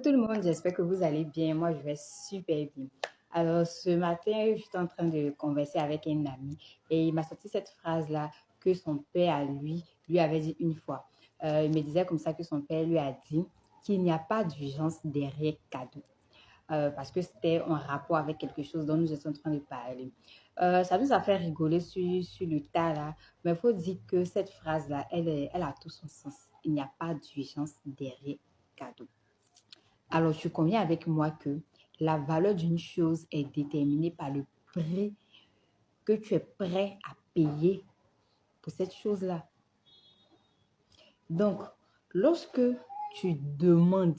tout le monde, j'espère que vous allez bien. Moi, je vais super bien. Alors, ce matin, j'étais en train de converser avec un ami et il m'a sorti cette phrase-là que son père, à lui avait dit une fois. Il me disait comme ça que son père lui a dit qu'il n'y a pas d'urgence derrière cadeau. Parce que c'était en rapport avec quelque chose dont nous étions en train de parler. Ça nous a fait rigoler sur le tas là, mais il faut dire que cette phrase-là, elle a tout son sens. Il n'y a pas d'urgence derrière cadeau. Alors, tu conviens avec moi que la valeur d'une chose est déterminée par le prix que tu es prêt à payer pour cette chose-là. Donc, lorsque tu demandes,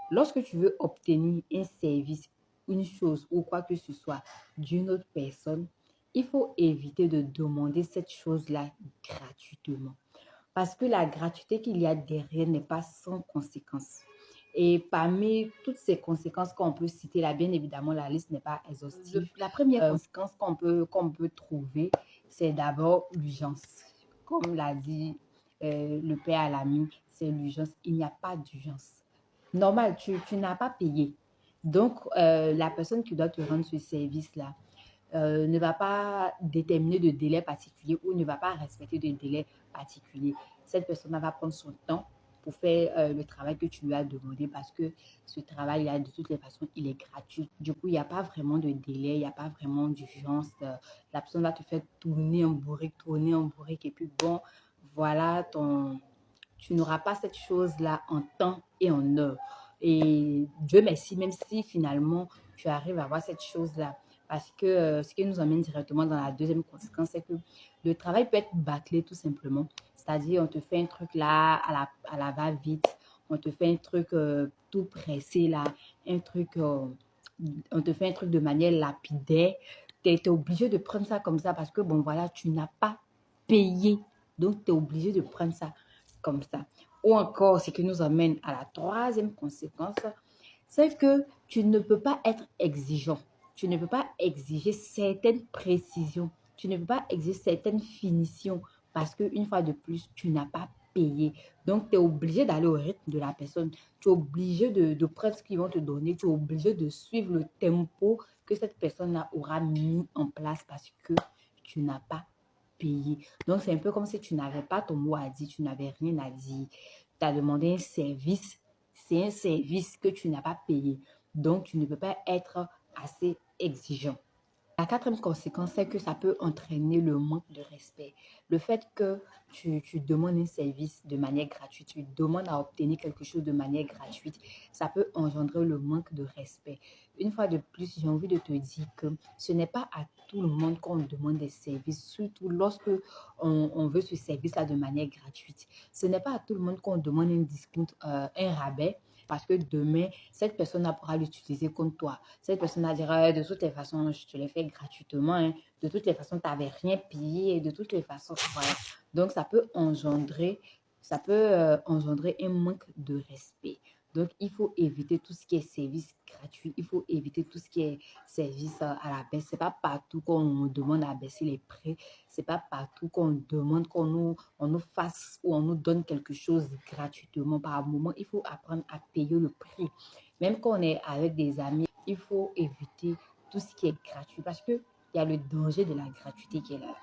lorsque tu veux obtenir un service, une chose ou quoi que ce soit d'une autre personne, il faut éviter de demander cette chose-là gratuitement. Parce que la gratuité qu'il y a derrière n'est pas sans conséquence. Et parmi toutes ces conséquences qu'on peut citer là, bien évidemment, la liste n'est pas exhaustive. La première conséquence qu'on peut trouver, c'est d'abord l'urgence. Comme l'a dit le père à l'ami, c'est l'urgence. Il n'y a pas d'urgence. Normal, tu n'as pas payé. Donc, la personne qui doit te rendre ce service-là, ne va pas déterminer de délai particulier ou ne va pas respecter de délai particulier. Cette personne va prendre son temps pour faire le travail que tu lui as demandé parce que ce travail-là, de toutes les façons, il est gratuit. Du coup, il n'y a pas vraiment de délai, il n'y a pas vraiment d'urgence. La personne va te faire tourner en bourrique et puis bon, voilà, tu n'auras pas cette chose-là en temps et en heure. Et Dieu merci, même si finalement tu arrives à avoir cette chose-là. Parce que ce qui nous emmène directement dans la deuxième conséquence, c'est que le travail peut être bâclé tout simplement. C'est-à-dire, on te fait un truc là à la va-vite, on te fait un truc tout pressé là, un truc, on te fait un truc de manière lapidaire. Tu es obligé de prendre ça comme ça parce que, bon, voilà, tu n'as pas payé. Donc, tu es obligé de prendre ça comme ça. Ou encore, ce qui nous amène à la troisième conséquence, c'est que tu ne peux pas être exigeant. Tu ne peux pas exiger certaines précisions. Tu ne peux pas exiger certaines finitions parce qu'une fois de plus, tu n'as pas payé. Donc, tu es obligé d'aller au rythme de la personne. Tu es obligé de prendre ce qu'ils vont te donner. Tu es obligé de suivre le tempo que cette personne-là aura mis en place parce que tu n'as pas payé. Donc, c'est un peu comme si tu n'avais pas ton mot à dire, tu n'avais rien à dire. Tu as demandé un service, c'est un service que tu n'as pas payé. Donc, tu ne peux pas être assez exigeant. La quatrième conséquence, c'est que ça peut entraîner le manque de respect. Le fait que tu demandes un service de manière gratuite, tu demandes à obtenir quelque chose de manière gratuite, ça peut engendrer le manque de respect. Une fois de plus, j'ai envie de te dire que ce n'est pas à tout le monde qu'on demande des services, surtout lorsque on veut ce service-là de manière gratuite. Ce n'est pas à tout le monde qu'on demande un discount, un rabais, parce que demain, cette personne pourra l'utiliser contre toi. Cette personne dira, de toutes les façons, je te l'ai fait gratuitement. Hein. De toutes les façons, tu n'avais rien payé. De toutes les façons, voilà. Donc, ça peut engendrer un manque de respect. Donc, il faut éviter tout ce qui est service gratuit. Il faut éviter tout ce qui est service à la baisse. Ce n'est pas partout qu'on demande à baisser les prix. Ce n'est pas partout qu'on demande on nous fasse ou on nous donne quelque chose gratuitement. Par moment, il faut apprendre à payer le prix. Même quand on est avec des amis, il faut éviter tout ce qui est gratuit parce qu'il y a le danger de la gratuité qui est là.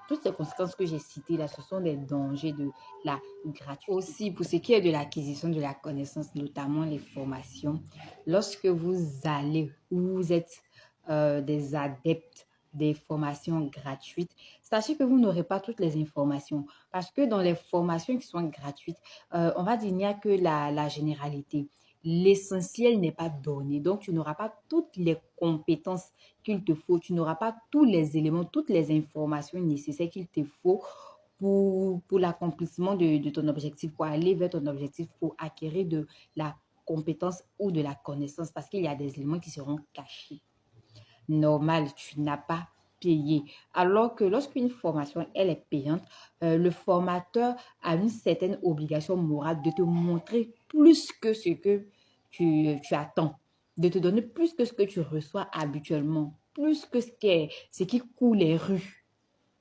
Toutes ces conséquences que j'ai citées là, ce sont des dangers de la gratuité. Aussi, pour ce qui est de l'acquisition de la connaissance, notamment les formations, lorsque vous allez ou vous êtes des adeptes des formations gratuites, sachez que vous n'aurez pas toutes les informations parce que dans les formations qui sont gratuites, on va dire qu'il n'y a que la généralité. L'essentiel n'est pas donné. Donc, tu n'auras pas toutes les compétences qu'il te faut. Tu n'auras pas tous les éléments, toutes les informations nécessaires qu'il te faut pour l'accomplissement de ton objectif, pour aller vers ton objectif, pour acquérir de la compétence ou de la connaissance parce qu'il y a des éléments qui seront cachés. Normal, tu n'as pas payé. Alors que lorsqu'une formation, elle est payante, le formateur a une certaine obligation morale de te montrer plus que ce que tu attends, de te donner plus que ce que tu reçois habituellement, plus que ce qui coule les rues.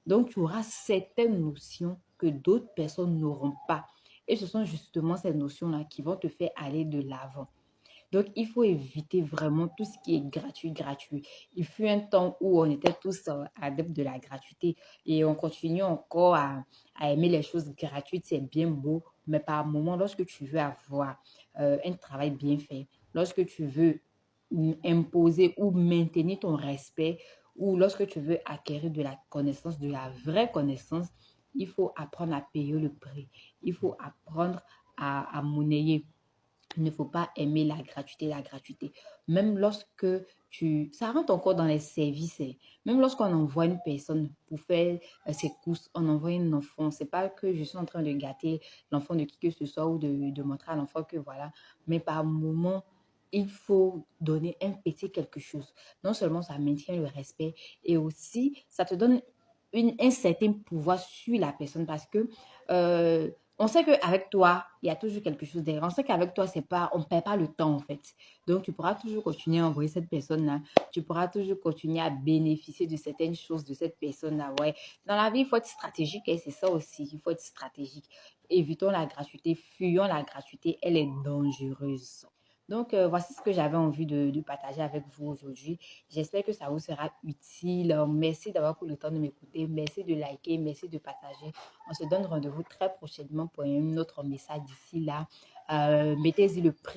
Donc, tu auras certaines notions que d'autres personnes n'auront pas. Et ce sont justement ces notions-là qui vont te faire aller de l'avant. Donc, il faut éviter vraiment tout ce qui est gratuit, gratuit. Il fut un temps où on était tous adeptes de la gratuité et on continue encore à aimer les choses gratuites. C'est bien beau, mais par moment, lorsque tu veux avoir un travail bien fait, lorsque tu veux imposer ou maintenir ton respect, ou lorsque tu veux acquérir de la connaissance, de la vraie connaissance, il faut apprendre à payer le prix. Il faut apprendre à monnayer. Il ne faut pas aimer la gratuité, la gratuité. Même lorsque ça rentre encore dans les services, hein. Même lorsqu'on envoie une personne pour faire ses courses, on envoie un enfant. C'est pas que je suis en train de gâter l'enfant de qui que ce soit ou de montrer à l'enfant que voilà. Mais par moment, il faut donner un petit quelque chose. Non seulement ça maintient le respect et aussi ça te donne un certain pouvoir sur la personne parce que on sait qu'avec toi, il y a toujours quelque chose derrière. On sait qu'avec toi, on ne perd pas le temps, en fait. Donc, tu pourras toujours continuer à envoyer cette personne-là. Tu pourras toujours continuer à bénéficier de certaines choses de cette personne-là. Ouais. Dans la vie, il faut être stratégique et c'est ça aussi. Il faut être stratégique. Évitons la gratuité, fuyons la gratuité. Elle est dangereuse. Donc, voici ce que j'avais envie de partager avec vous aujourd'hui. J'espère que ça vous sera utile. Merci d'avoir pris le temps de m'écouter. Merci de liker. Merci de partager. On se donne rendez-vous très prochainement pour un autre message d'ici là. Mettez-y le prix.